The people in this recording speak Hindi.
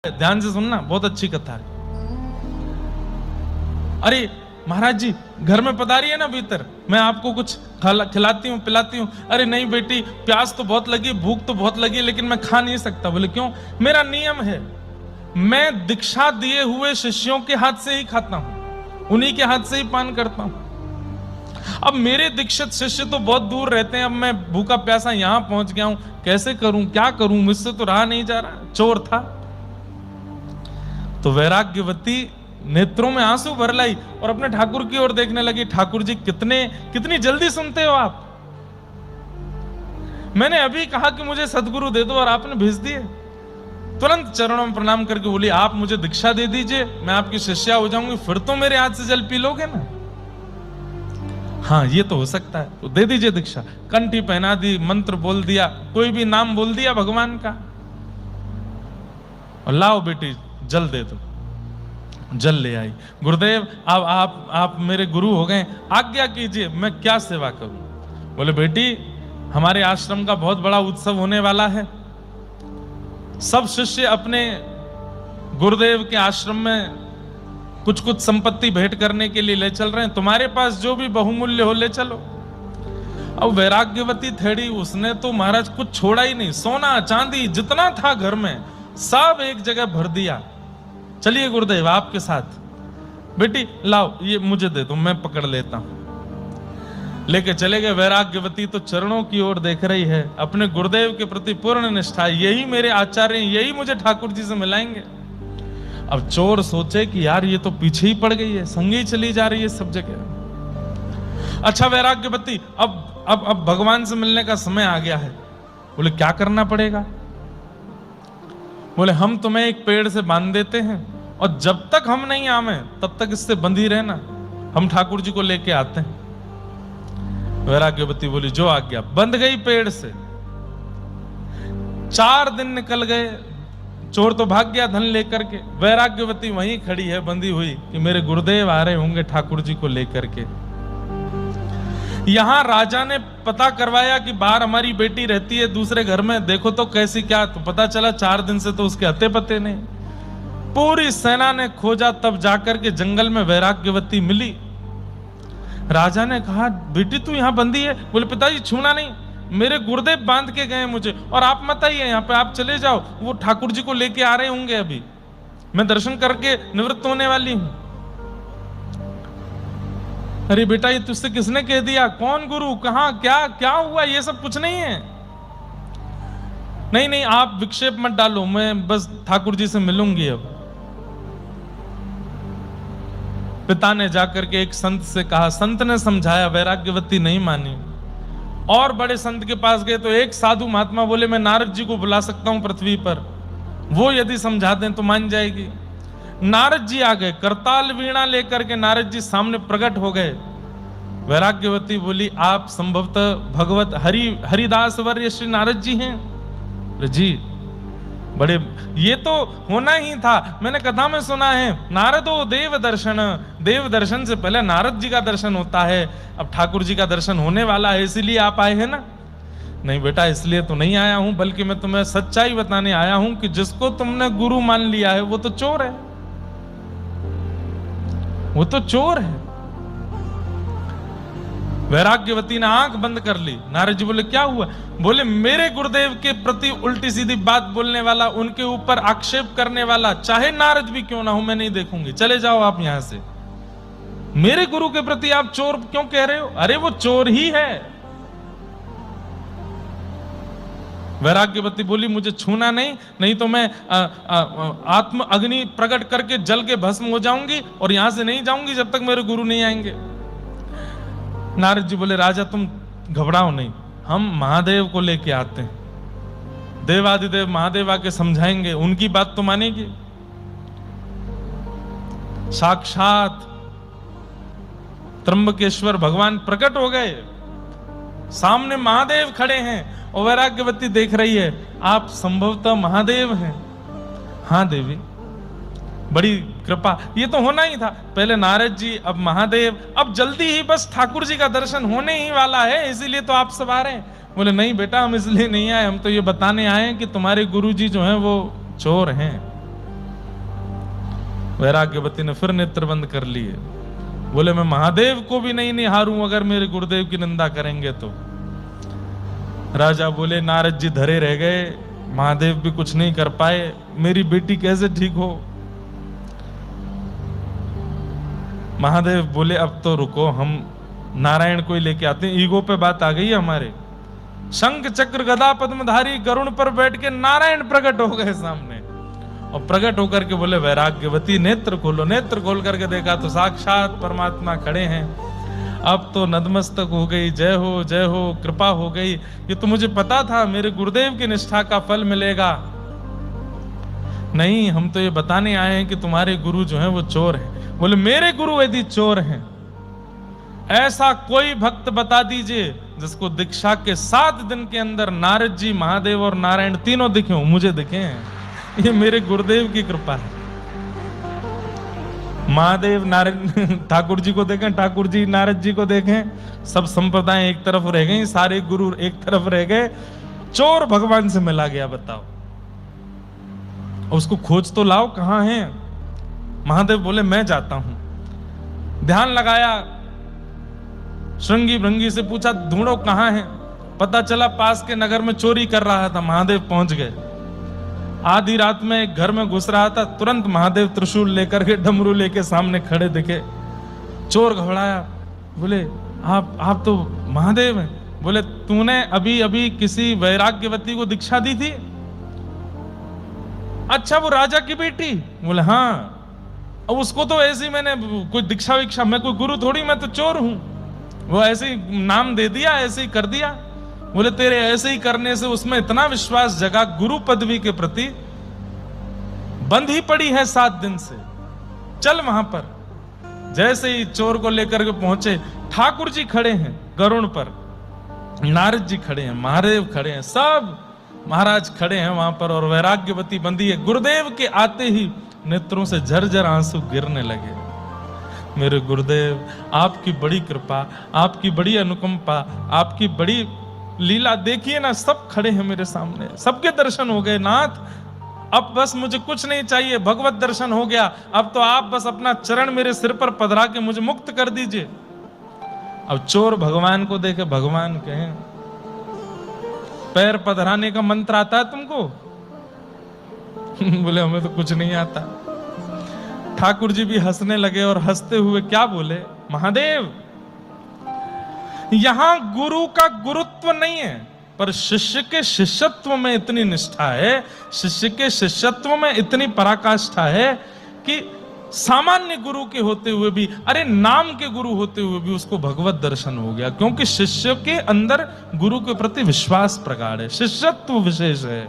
ध्यान से सुनना, बहुत अच्छी कथा है। अरे महाराज जी घर में पधारी है ना भीतर, मैं आपको कुछ खिलाती हूँ पिलाती हूँ। अरे नहीं बेटी, प्यास तो बहुत लगी, भूख तो बहुत लगी, लेकिन मैं खा नहीं सकता। बोले क्यों? मेरा नियम है, मैं दीक्षा दिए हुए शिष्यों के हाथ से ही खाता हूं, उन्हीं के हाथ से ही पान करता हूं। अब मेरे दीक्षित शिष्य तो बहुत दूर रहते हैं, अब मैं भूखा प्यासा यहां पहुंच गया हूं, कैसे करूं, क्या करूं, मुझसे तो रहा नहीं जा रहा। चोर था। तो वैराग्यवती नेत्रों में आंसू भर लाई और अपने ठाकुर की ओर देखने लगी। ठाकुर जी कितनी जल्दी सुनते हो आप, मैंने अभी कहा कि मुझे सदगुरु दे दो और आपने भेज दिए। तुरंत चरणों में प्रणाम करके बोली, आप मुझे दीक्षा दे दीजिए, मैं आपकी शिष्या हो जाऊंगी, फिर तो मेरे हाथ से जल पी लोगे ना। हाँ ये तो हो सकता है, तो दे दीजिए दीक्षा। कंठी पहना दी, मंत्र बोल दिया, कोई भी नाम बोल दिया भगवान का, और लाओ बेटी जल दे दो। जल ले आई। गुरुदेव आप मेरे गुरु हो गए, आज्ञा कीजिए मैं क्या सेवा करूं। बोले बेटी हमारे आश्रम का बहुत बड़ा उत्सव होने वाला है, सब शिष्य अपने गुरुदेव के आश्रम में कुछ कुछ संपत्ति भेंट करने के लिए ले चल रहे हैं, तुम्हारे पास जो भी बहुमूल्य हो ले चलो। अब वैराग्यवती थेड़ी, उसने तो महाराज कुछ छोड़ा ही नहीं, सोना चांदी जितना था घर में सब एक जगह भर दिया। चलिए गुरुदेव आपके साथ, बेटी लाओ ये मुझे दे दो, मैं पकड़ लेता हूं। लेके चले गए। वैराग्यवती तो चरणों की ओर देख रही है, अपने गुरुदेव के प्रति पूर्ण निष्ठा, यही मेरे आचार्य, यही मुझे ठाकुर जी से मिलाएंगे। अब चोर सोचे कि यार ये तो पीछे ही पड़ गई है, संगी चली जा रही है सब जगह। अच्छा वैराग्यवती अब भगवान से मिलने का समय आ गया है। बोले क्या करना पड़ेगा? बोले हम तुम्हें एक पेड़ से बांध देते हैं और जब तक हम नहीं आवे तब तक इससे बंधी रहना, हम ठाकुर जी को लेके आते हैं। वैराग्यवती बोली जो आज्ञा। बंध गई पेड़ से। 4 दिन निकल गए, चोर तो भाग गया धन लेकर के। वैराग्यवती वहीं खड़ी है बंधी हुई कि मेरे गुरुदेव आ रहे होंगे ठाकुर जी को लेकर के। यहां राजा ने पता करवाया कि बाहर हमारी बेटी रहती है दूसरे घर में, देखो तो कैसी क्या। तो पता चला 4 दिन से तो उसके अते पते नहीं। पूरी सेना ने खोजा, तब जाकर के जंगल में वैराग्यवती मिली। राजा ने कहा बेटी तू यहां बंदी है? बोले पिताजी छूना नहीं, मेरे गुरुदेव बांध के गए मुझे, और आप मत आइए यहाँ पे, आप चले जाओ, वो ठाकुर जी को लेके आ रहे होंगे, अभी मैं दर्शन करके निवृत्त होने वाली हूं। अरे बेटा ये तुझसे किसने कह दिया? कौन गुरु, कहां, क्या क्या हुआ? ये सब कुछ नहीं है। नहीं आप विक्षेप मत डालो, मैं बस ठाकुर जी से मिलूंगी। अब पिता ने जाकर के एक संत से कहा, संत ने समझाया, वैराग्यवती नहीं मानी। और बड़े संत के पास गए तो एक साधु महात्मा बोले मैं नारद जी को बुला सकता हूं पृथ्वी पर, वो यदि समझा दें तो मान जाएगी। नारद जी आ गए, करताल वीणा लेकर के नारद जी सामने प्रकट हो गए। वैराग्यवती बोली आप संभवतः भगवत हरिदास वर्य श्री नारद जी हैं? जी बड़े, ये तो होना ही था, मैंने कथा में सुना है नारदो देव दर्शन, देव दर्शन से पहले नारद जी का दर्शन होता है। अब ठाकुर जी का दर्शन होने वाला है, इसीलिए आप आए हैं ना? नहीं बेटा इसलिए तो नहीं आया हूं, बल्कि मैं तुम्हें सच्चाई बताने आया हूं कि जिसको तुमने गुरु मान लिया है वो तो चोर है, वो तो चोर है। वैराग्यवती ने आंख बंद कर ली। नारद जी बोले क्या हुआ? बोले मेरे गुरुदेव के प्रति उल्टी सीधी बात बोलने वाला, उनके ऊपर आक्षेप करने वाला, चाहे नारद भी क्यों ना हो, मैं नहीं देखूंगी, चले जाओ आप यहां से। मेरे गुरु के प्रति आप चोर क्यों कह रहे हो? अरे वो चोर ही है। वैराग्यवती बोली मुझे छूना नहीं तो मैं आत्म अग्नि प्रकट करके जल के भस्म हो जाऊंगी और यहां से नहीं जाऊंगी जब तक मेरे गुरु नहीं आएंगे। नारद जी बोले राजा तुम घबराओ नहीं, हम महादेव को लेके आते हैं, देवादिदेव महादेव आके समझाएंगे, उनकी बात तो मानेगी। साक्षात त्र्यंबकेश्वर भगवान प्रकट हो गए, सामने महादेव खड़े हैं और वैराग्यवती देख रही है आप संभवतः महादेव हैं। हाँ देवी बड़ी कृपा, ये तो होना ही था, पहले नारद जी अब महादेव, अब जल्दी ही बस ठाकुर जी का दर्शन होने ही वाला है, इसीलिए तो आप सब आ रहे हैं। बोले नहीं बेटा हम इसलिए नहीं आए, हम तो ये बताने आए हैं कि तुम्हारे गुरु जी जो हैं वो चोर हैं। वैराग्यवती ने फिर नेत्र बंद कर लिए। बोले मैं महादेव को भी नहीं निहारूं अगर मेरे गुरुदेव की निंदा करेंगे तो। राजा बोले नारद जी धरे रह गए, महादेव भी कुछ नहीं कर पाए, मेरी बेटी कैसे ठीक हो। महादेव बोले अब तो रुको, हम नारायण को ही लेके आते हैं। ईगो पे बात आ गई है हमारे। शंख चक्र गदा पद्मधारी गरुण पर बैठ के नारायण प्रकट हो गए सामने, और प्रकट होकर के बोले वैराग्यवती नेत्र खोलो। नेत्र खोल करके देखा तो साक्षात परमात्मा खड़े हैं। अब तो नतमस्तक हो गई, जय हो, कृपा हो गई। ये तो मुझे पता था मेरे गुरुदेव की निष्ठा का फल मिलेगा। नहीं, हम तो ये बताने आए हैं कि तुम्हारे गुरु जो हैं वो चोर हैं। बोले मेरे गुरु यदि चोर हैं, ऐसा कोई भक्त बता दीजिए जिसको दीक्षा के 7 दिन के अंदर नारद जी, महादेव और नारायण तीनों दिखे हो। मुझे दिखे हैं, ये मेरे गुरुदेव की कृपा है। महादेव नारायण ठाकुर जी को देखें, ठाकुर जी नारद जी को देखें, सब संप्रदाय एक तरफ रह गई, सारे गुरु एक तरफ रह गए, चोर भगवान से मिला गया। बताओ, उसको खोज तो लाओ, कहां है। महादेव बोले मैं जाता हूं। ध्यान लगाया, श्रृंगी भृंगी से पूछा ढूंढो कहां है। पता चला पास के नगर में चोरी कर रहा था। महादेव पहुंच गए। आधी रात में एक घर में घुस रहा था, तुरंत महादेव त्रिशूल लेकर के, डमरू लेके सामने खड़े दिखे। चोर घबराया, बोले आप तो महादेव हैं। बोले तूने अभी अभी किसी वैराग्यवती को दीक्षा दी थी? अच्छा, वो राजा की बेटी? बोले हाँ। अब उसको तो ऐसी मैंने कोई दीक्षा विक्षा, मैं कोई गुरु थोड़ी, मैं तो चोर हूं। वो ऐसे ही नाम दे दिया, ऐसे ही कर दिया। बोले तेरे ऐसे ही करने से उसमें इतना विश्वास जगा गुरु पदवी के प्रति, बंद ही पड़ी है 7 दिन से, चल वहां पर। जैसे ही चोर को लेकर के पहुंचे, ठाकुर जी खड़े हैं गरुण पर, नारद जी खड़े हैं, महादेव खड़े हैं, सब महाराज खड़े हैं वहां पर, और वैराग्यवती बंदी है। गुरुदेव के आते ही नेत्रों से झरझर आंसू गिरने लगे। मेरे गुरुदेव, आपकी बड़ी कृपा, आपकी बड़ी अनुकंपा, आपकी बड़ी लीला देखिए ना, सब खड़े हैं मेरे सामने, सबके दर्शन हो गए नाथ। अब बस मुझे कुछ नहीं चाहिए, भगवत दर्शन हो गया। अब तो आप बस अपना चरण मेरे सिर पर पधरा के मुझे मुक्त कर दीजिए। अब चोर भगवान को देखे, भगवान कहें पैर पधराने का मंत्र आता है तुमको? बोले हमें तो कुछ नहीं आता। ठाकुर जी भी हंसने लगे, और हंसते हुए क्या बोले, महादेव यहां गुरु का गुरुत्व नहीं है, पर शिष्य के शिष्यत्व में इतनी निष्ठा है, शिष्य के शिष्यत्व में इतनी पराकाष्ठा है कि सामान्य गुरु के होते हुए भी, अरे नाम के गुरु होते हुए भी उसको भगवत दर्शन हो गया, क्योंकि शिष्य के अंदर गुरु के प्रति विश्वास प्रगाढ़ है, शिष्यत्व विशेष है।